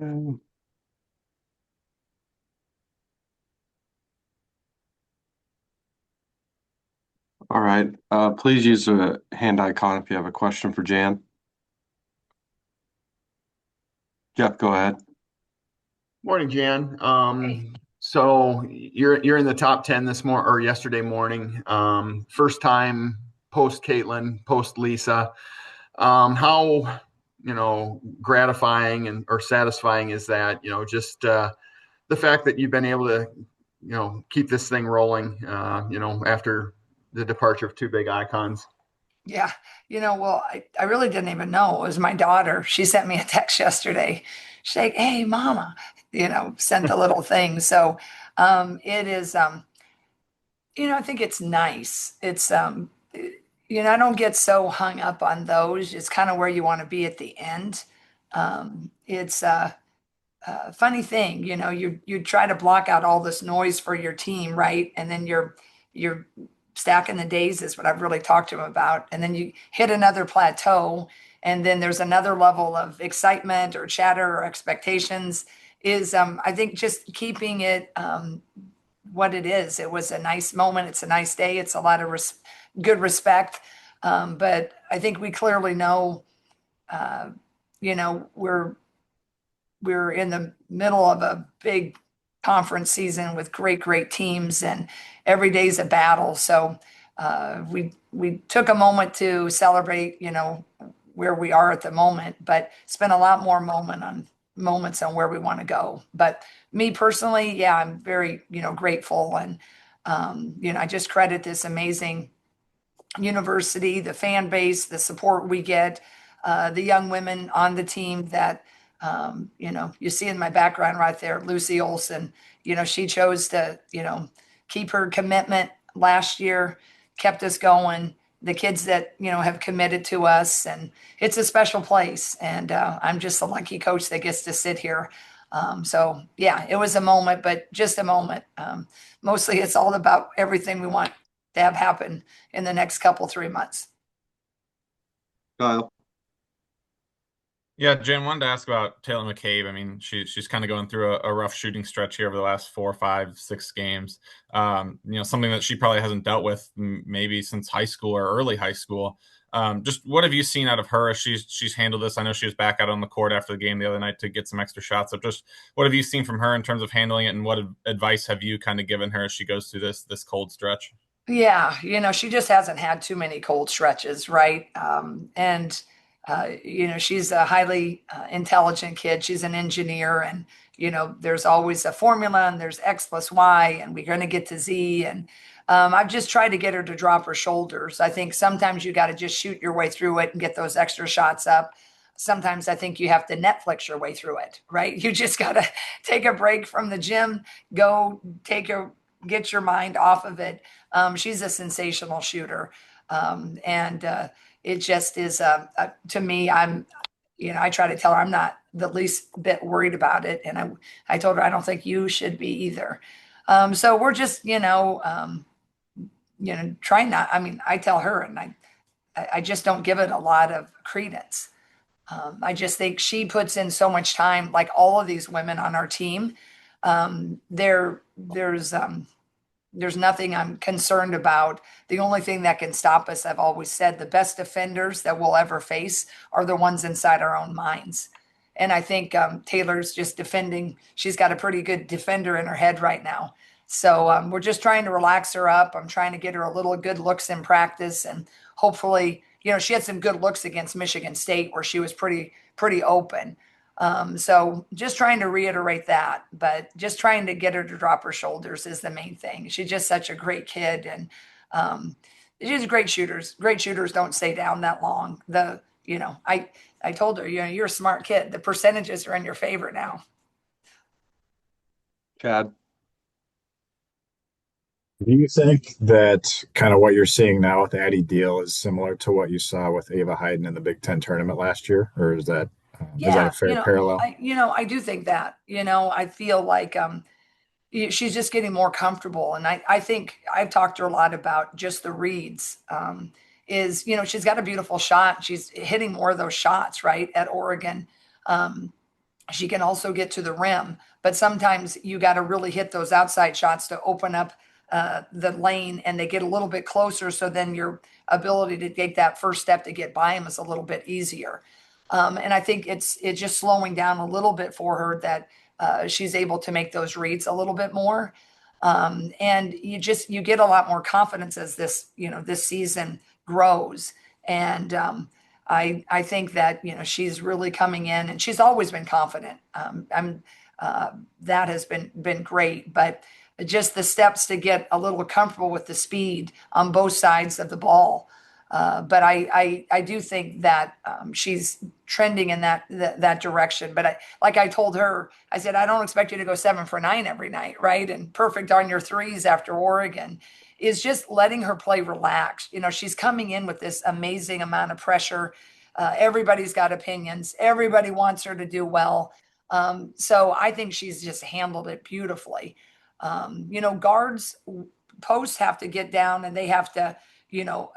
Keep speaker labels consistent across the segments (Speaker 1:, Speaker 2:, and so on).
Speaker 1: Um, All right. Please use the hand icon if you have a question for Jan. Jeff, go ahead.
Speaker 2: Morning, Jan. So you're in the top 10 this morning or yesterday morning. First time post Caitlin, post Lisa. How gratifying and or satisfying is that? Just the fact that you've been able to keep this thing rolling. After the departure of two big icons.
Speaker 3: Yeah. Well, I really didn't even know. It was my daughter. She sent me a text yesterday. She's like, hey, mama, sent the little thing. So it is, I think it's nice. It's, I don't get so hung up on those. It's kind of where you want to be at the end. It's a funny thing, you try to block out all this noise for your team, right? And then you're stacking the days is what I've really talked to him about. And then you hit another plateau, and then there's another level of excitement or chatter or expectations is I think just keeping it what it is. It was a nice moment. It's a nice day. It's a lot of good respect. But I think we clearly know, uh, we're in the middle of a big conference season with great teams, and every day's a battle. So we took a moment to celebrate, where we are at the moment, but spent a lot more moments on where we want to go. But me personally, yeah, I'm very, grateful. And, I just credit this amazing university, the fan base, the support we get, the young women on the team that, you see in my background right there, Lucy Olson, she chose to, keep her commitment last year, kept us going. The kids that, have committed to us, and it's a special place. And I'm just a lucky coach that gets to sit here. So yeah, it was a moment, but just a moment. Mostly it's all about everything we want to have happen in the next couple, 3 months.
Speaker 1: Kyle.
Speaker 4: Yeah, Jen, wanted to ask about Taylor McCabe. I mean, she's kind of going through a rough shooting stretch here over the last 4, 5, 6 games. Something that she probably hasn't dealt with maybe since high school or early high school. Just what have you seen out of her as she's handled this? I know she was back out on the court after the game the other night to get some extra shots. So just what have you seen from her in terms of handling it, and what advice have you kind of given her as she goes through this cold stretch?
Speaker 3: Yeah, she just hasn't had too many cold stretches, right? And she's a highly intelligent kid. She's an engineer, and there's always a formula, and there's X plus Y, and we're going to get to Z. And I've just tried to get her to drop her shoulders. I think sometimes you got to just shoot your way through it and get those extra shots up. Sometimes I think you have to Netflix your way through it, right? You just got to take a break from the gym, go get your mind off of it. She's a sensational shooter. And it just is, to me, I try to tell her I'm not the least bit worried about it. And I told her, I don't think you should be either. So we're just, trying not, I mean, I tell her, and I just don't give it a lot of credence. I just think she puts in so much time, like all of these women on our team. There's nothing I'm concerned about. The only thing that can stop us, I've always said, the best defenders that we'll ever face are the ones inside our own minds. And I think Taylor's just defending. She's got a pretty good defender in her head right now. So we're just trying to relax her up. I'm trying to get her a little good looks in practice, and hopefully, she had some good looks against Michigan State where she was pretty open. So just trying to reiterate that, but just trying to get her to drop her shoulders is the main thing. She's just such a great kid, and she's great shooters. Great shooters don't stay down that long. I told her, you're a smart kid. The percentages are in your favor now.
Speaker 1: Chad.
Speaker 5: Do you think that kind of what you're seeing now with the Addie deal is similar to what you saw with Ava Hayden in the Big Ten tournament last year, or is that a
Speaker 3: Yeah,
Speaker 5: fair parallel?
Speaker 3: I do think that. I feel like she's just getting more comfortable, and I think I've talked to her a lot about just the reads. She's got a beautiful shot. She's hitting more of those shots right at Oregon. She can also get to the rim, but sometimes you got to really hit those outside shots to open up the lane, and they get a little bit closer. So then your ability to take that first step to get by them is a little bit easier. And I think it's just slowing down a little bit for her that she's able to make those reads a little bit more. And you get a lot more confidence as this season grows. And I think that she's really coming in, and she's always been confident. That has been great, but just the steps to get a little comfortable with the speed on both sides of the ball. But I do think that she's trending in that direction. But like I told her, I said, I don't expect you to go 7 for 9 every night, right? And perfect on your threes after Oregon. Is just letting her play relaxed. She's coming in with this amazing amount of pressure. Everybody's got opinions. Everybody wants her to do well. So I think she's just handled it beautifully. Guards, posts have to get down, and they have to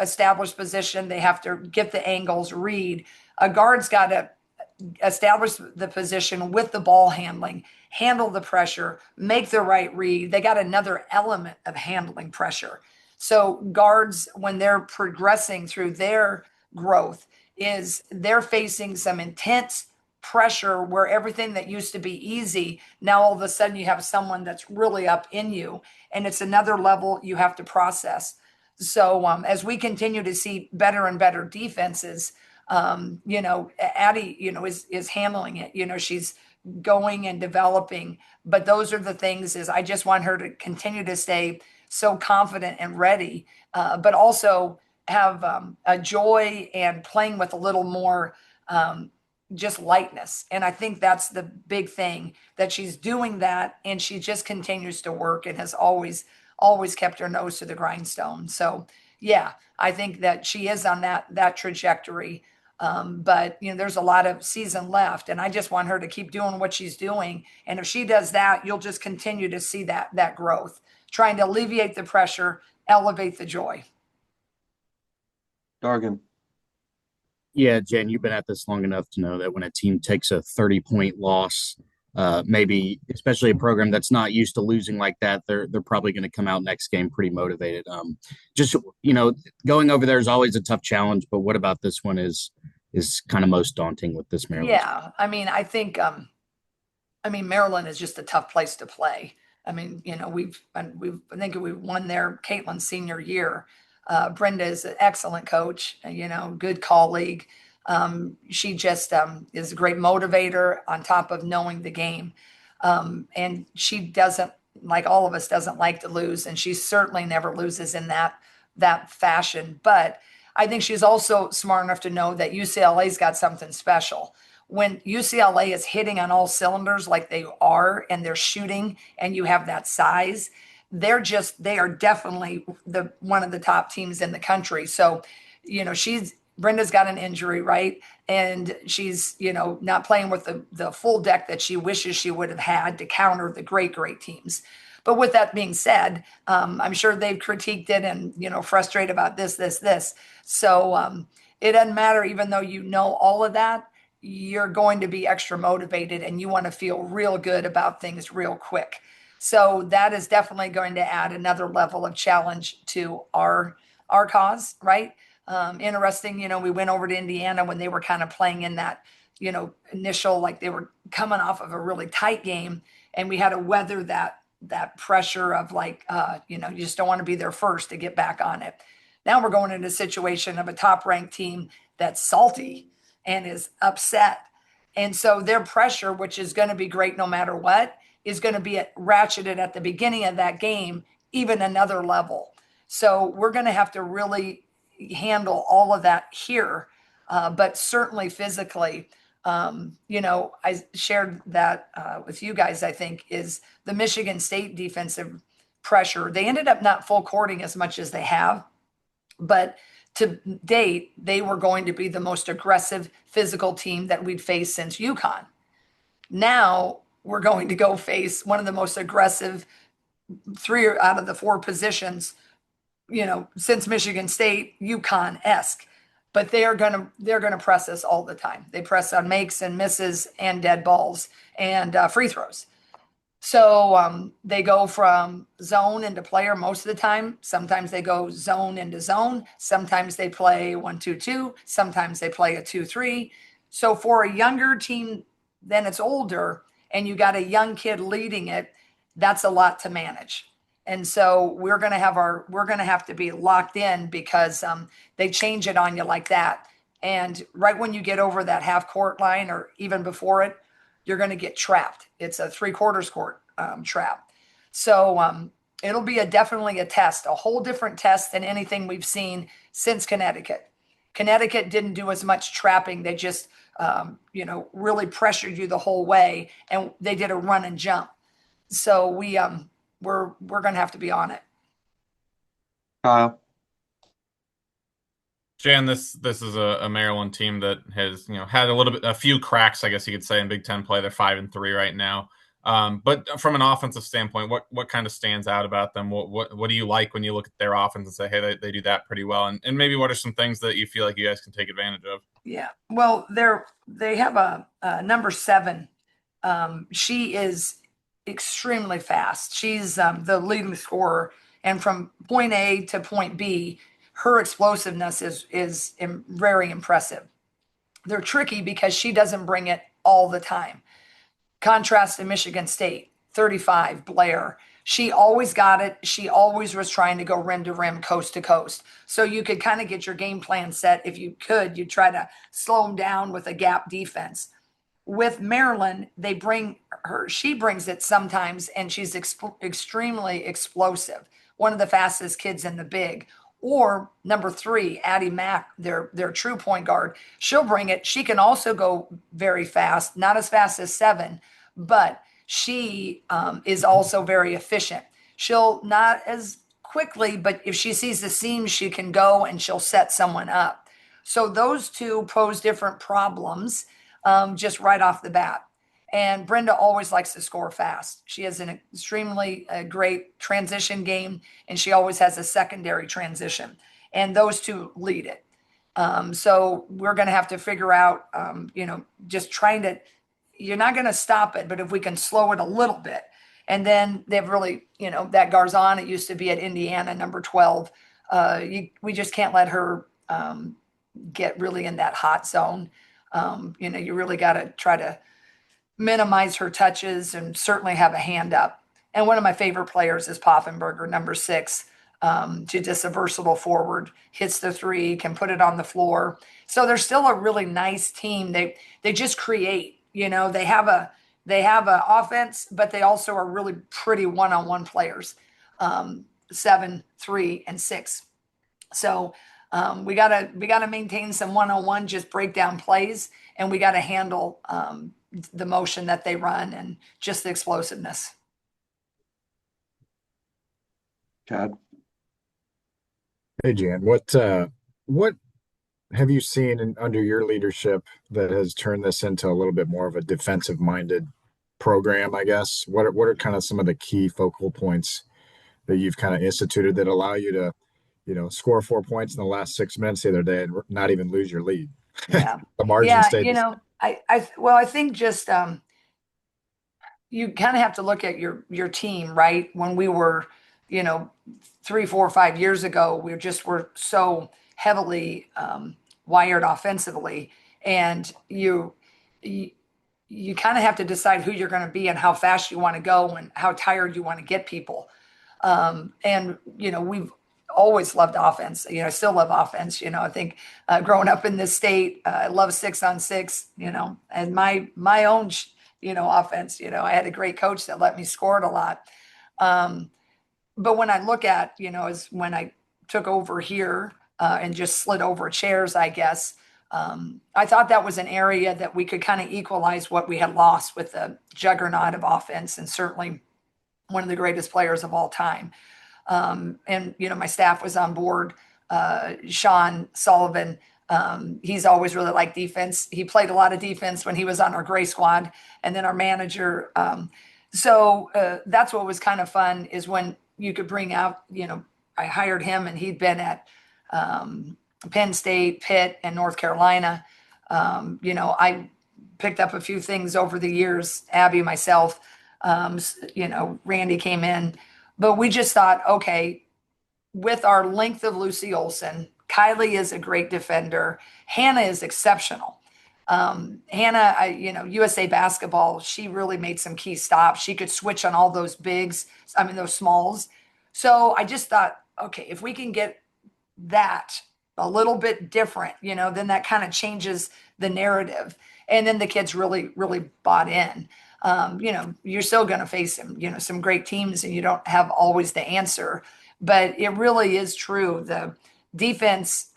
Speaker 3: establish position. They have to get the angles, read. A guard's got to establish the position with the ball handling, handle the pressure, make the right read. They got another element of handling pressure. So guards, when they're progressing through their growth, is they're facing some intense pressure where everything that used to be easy, now all of a sudden you have someone that's really up in you, and it's another level you have to process. So as we continue to see better and better defenses, Addie, is handling it. She's going and developing, but those are the things. Is I just want her to continue to stay so confident and ready, but also have a joy and playing with a little more just lightness. And I think that's the big thing, that she's doing that, and she just continues to work and has always kept her nose to the grindstone. So yeah, I think that she is on that trajectory. But there's a lot of season left, and I just want her to keep doing what she's doing. And if she does that, you'll just continue to see that growth, trying to alleviate the pressure, elevate the joy.
Speaker 1: Dargan.
Speaker 6: Yeah, Jen, you've been at this long enough to know that when a team takes a 30-point loss, maybe especially a program that's not used to losing like that, they're probably going to come out next game pretty motivated. Just going over there is always a tough challenge, but what about this one is kind of most daunting with this Maryland?
Speaker 3: Yeah, I think Maryland is just a tough place to play. I think we've won there Caitlin's senior year. Brenda is an excellent coach, good colleague. She just is a great motivator on top of knowing the game. And she doesn't, like all of us, doesn't like to lose. And she certainly never loses in that fashion. But I think she's also smart enough to know that UCLA's got something special. When UCLA is hitting on all cylinders like they are, and they're shooting, and you have that size, they are definitely one of the top teams in the country. So, Brenda's got an injury, right? And she's, not playing with the full deck that she wishes she would have had to counter the great, great teams. But with that being said, I'm sure they've critiqued it and, frustrated about this. So it doesn't matter, even though all of that, you're going to be extra motivated, and you want to feel real good about things real quick. So that is definitely going to add another level of challenge to our cause, right? Interesting, we went over to Indiana when they were kind of playing in that, initial, like they were coming off of a really tight game, and we had to weather that pressure of you just don't want to be there first to get back on it. Now we're going into a situation of a top-ranked team that's salty and is upset. And so their pressure, which is going to be great no matter what, is going to be ratcheted at the beginning of that game, even another level. So we're going to have to really handle all of that here, but certainly physically. I shared that with you guys, I think, is the Michigan State defensive pressure. They ended up not full courting as much as they have, but to date, they were going to be the most aggressive physical team that we'd faced since UConn. Now we're going to go face one of the most aggressive 3 out of the 4 positions, since Michigan State, UConn-esque. but they're gonna press us all the time. They press on makes and misses and dead balls and free throws. So they go from zone into player most of the time. Sometimes they go zone into zone. Sometimes they play 1-2-2. Sometimes they play a 2-3. So for a younger team than it's older, and you got a young kid leading it, that's a lot to manage. And so we're gonna have to be locked in because they change it on you like that. And right when you get over that half court line, or even before it, you're going to get trapped. It's a 3/4 court trap. So it'll be definitely a test, a whole different test than anything we've seen since Connecticut. Connecticut didn't do as much trapping. They just, really pressured you the whole way, and they did a run and jump. So we're going to have to be on it.
Speaker 1: Kyle.
Speaker 4: Jan, this is a Maryland team that has had a few cracks, I guess you could say, in Big Ten play. They're 5-3 right now. But from an offensive standpoint, what kind of stands out about them? What do you like when you look at their offense and say, hey, they do that pretty well? And maybe what are some things that you feel like you guys can take advantage of?
Speaker 3: Yeah, well, they have a number 7. She is extremely fast. She's the leading scorer, and from point A to point B, her explosiveness is very impressive. They're tricky because she doesn't bring it all the time. Contrast to Michigan State, 35, Blair. She always got it. She always was trying to go rim to rim, coast to coast. So you could kind of get your game plan set. If you could, you'd try to slow them down with a gap defense. With Maryland, she brings it sometimes, and she's extremely explosive. One of the fastest kids in the big. Or number 3, Addie Mack, their true point guard. She'll bring it. She can also go very fast, not as fast as 7, but she is also very efficient. She'll not as quickly, but if she sees the seam, she can go and she'll set someone up. So those two pose different problems just right off the bat. And Brenda always likes to score fast. She has an extremely great transition game, and she always has a secondary transition. And those two lead it. So we're going to have to figure out, just trying to, you're not going to stop it, but if we can slow it a little bit. And then they've really, that Garzon, it used to be at Indiana, number 12. We just can't let her get really in that hot zone. You really got to try to minimize her touches and certainly have a hand up. And one of my favorite players is Poffenberger, number 6. She's just a versatile forward, hits the 3, can put it on the floor. So they're still a really nice team. They just create, they have a offense, but they also are really pretty one-on-one players, 7, 3, and 6. So we gotta maintain some one-on-one, just breakdown plays, and we gotta handle the motion that they run and just the explosiveness.
Speaker 1: Chad.
Speaker 5: Hey, Jan, what have you seen under your leadership that has turned this into a little bit more of a defensive-minded program, I guess? What are kind of some of the key focal points that you've kind of instituted that allow you to, score 4 points in the last 6 minutes the other day and not even lose your lead?
Speaker 3: Yeah.
Speaker 5: The margin stayed.
Speaker 3: I think just you kind of have to look at your team, right? When we were, 3, 4, 5 years ago, were so heavily wired offensively, and you kind of have to decide who you're going to be and how fast you want to go and how tired you want to get people. And we've always loved offense. I still love offense. I think growing up in this state, I love 6-on-6. And my own offense. I had a great coach that let me score it a lot. But when I look at as when I took over here and just slid over chairs, I guess I thought that was an area that we could kind of equalize what we had lost with the juggernaut of offense, and certainly one of the greatest players of all time. And my staff was on board. Sean Sullivan, he's always really liked defense. He played a lot of defense when he was on our gray squad, and then our manager. So that's what was kind of fun, is when you could bring out, I hired him, and he'd been at Penn State, Pitt, and North Carolina. I picked up a few things over the years, Abby, myself, Randy came in, but we just thought, okay, with our length of Lucy Olson, Kylie is a great defender. Hannah is exceptional. Hannah, USA basketball, she really made some key stops. She could switch on all those those smalls. So I just thought, okay, if we can get that a little bit different, then that kind of changes the narrative. And then the kids really, really bought in. You're still going to face some great teams, and you don't have always the answer. But it really is true. The defense,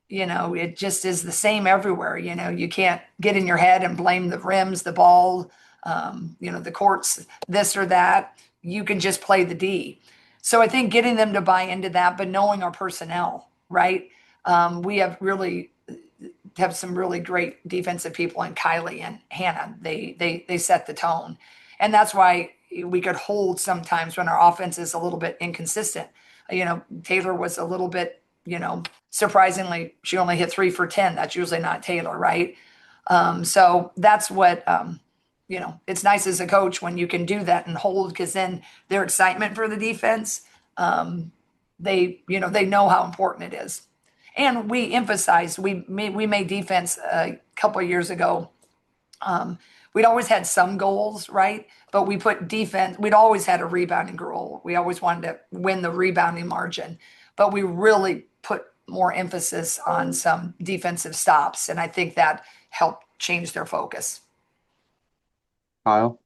Speaker 3: it just is the same everywhere. You can't get in your head and blame the rims, the ball, the courts, this or that. You can just play the D. So I think getting them to buy into that, but knowing our personnel, right? We have some really great defensive people in Kylie and Hannah. They set the tone. And that's why we could hold sometimes when our offense is a little bit inconsistent. Taylor was a little bit, surprisingly, she only hit 3 for 10. That's usually not Taylor, right? So that's what, it's nice as a coach when you can do that and hold, because then their excitement for the defense, they know how important it is. And we emphasized, we made defense a couple of years ago. We'd always had some goals, right? But we put defense, we'd always had a rebounding goal. We always wanted to win the rebounding margin, but we really put more emphasis on some defensive stops. And I think that helped change their focus.
Speaker 1: Kyle?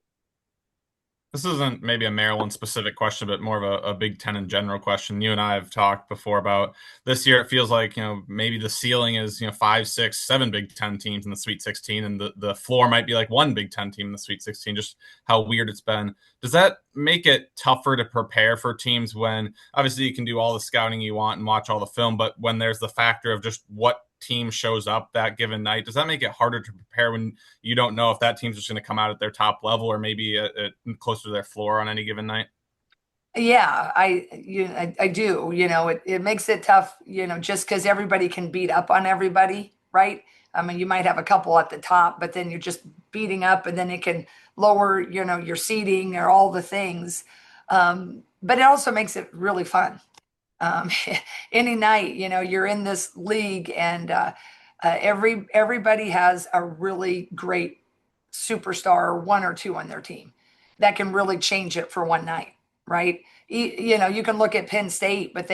Speaker 4: This isn't maybe a Maryland specific question, but more of a Big Ten in general question. You and I have talked before about this year. It feels like, maybe the ceiling is, 5, 6, 7 Big Ten teams in the Sweet 16, and the floor might be like one Big Ten team in the Sweet 16, just how weird it's been. Does that make it tougher to prepare for teams when obviously you can do all the scouting you want and watch all the film, but when there's the factor of just what team shows up that given night, does that make it harder to prepare when you don't know if that team's just going to come out at their top level or maybe closer to their floor on any given night?
Speaker 3: Yeah, I do. It makes it tough, just because everybody can beat up on everybody, right? I mean, you might have a couple at the top, but then you're just beating up, and then it can lower, your seating or all the things. But it also makes it really fun. Any night, you're in this league, and everybody has a really great superstar, one or two on their team that can really change it for one night, right? You can look at Penn State, but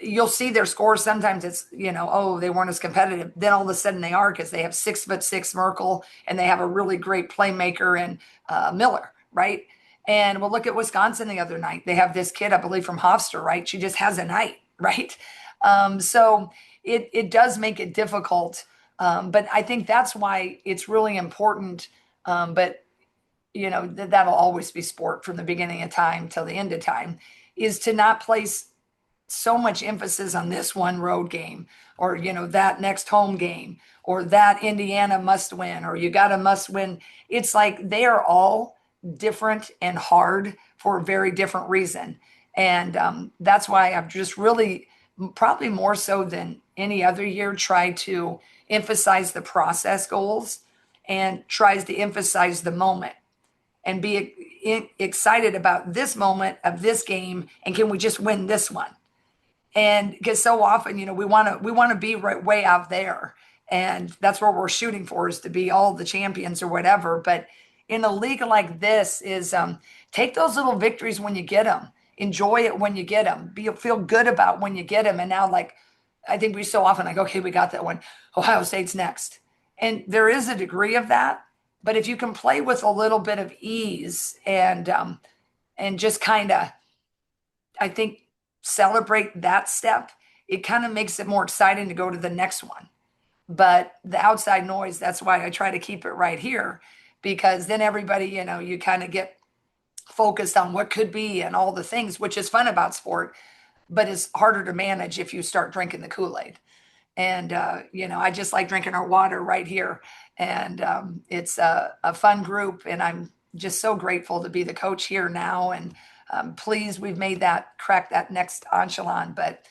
Speaker 3: you'll see their scores. Sometimes it's, oh, they weren't as competitive. Then all of a sudden they are, because they have 6'6" Merkel, and they have a really great playmaker in Miller, right? And we'll look at Wisconsin the other night. They have this kid, I believe, from Hofstra, right? She just has a night, right? So it does make it difficult. But I think that's why it's really important. But that'll always be sport from the beginning of time till the end of time, is to not place so much emphasis on this one road game, or that next home game, or that Indiana must win, or you got a must win. It's like they are all different and hard for a very different reason. And that's why I've just really, probably more so than any other year, tried to emphasize the process goals and tries to emphasize the moment and be excited about this moment of this game, and can we just win this one? And because so often, we want to be right way out there, and that's where we're shooting for, is to be all the champions or whatever. But in a league like this, is take those little victories when you get them, enjoy it when you get them, feel good about when you get them. And now, like, I think we so often okay, we got that one. Ohio State's next, and there is a degree of that. But if you can play with a little bit of ease and just kind of, I think, celebrate that step, it kind of makes it more exciting to go to the next one. But the outside noise, that's why I try to keep it right here, because then everybody, you kind of get focused on what could be and all the things, which is fun about sport, but it's harder to manage if you start drinking the Kool-Aid. And, I just like drinking our water right here. And it's a fun group. And I'm just so grateful to be the coach here now. And pleased we've made cracked that next echelon. But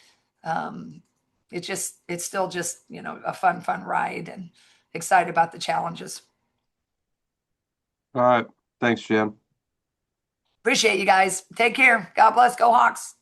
Speaker 3: it's still just, a fun ride, and excited about the challenges.
Speaker 1: All right. Thanks, Jan.
Speaker 3: Appreciate you guys. Take care. God bless. Go Hawks.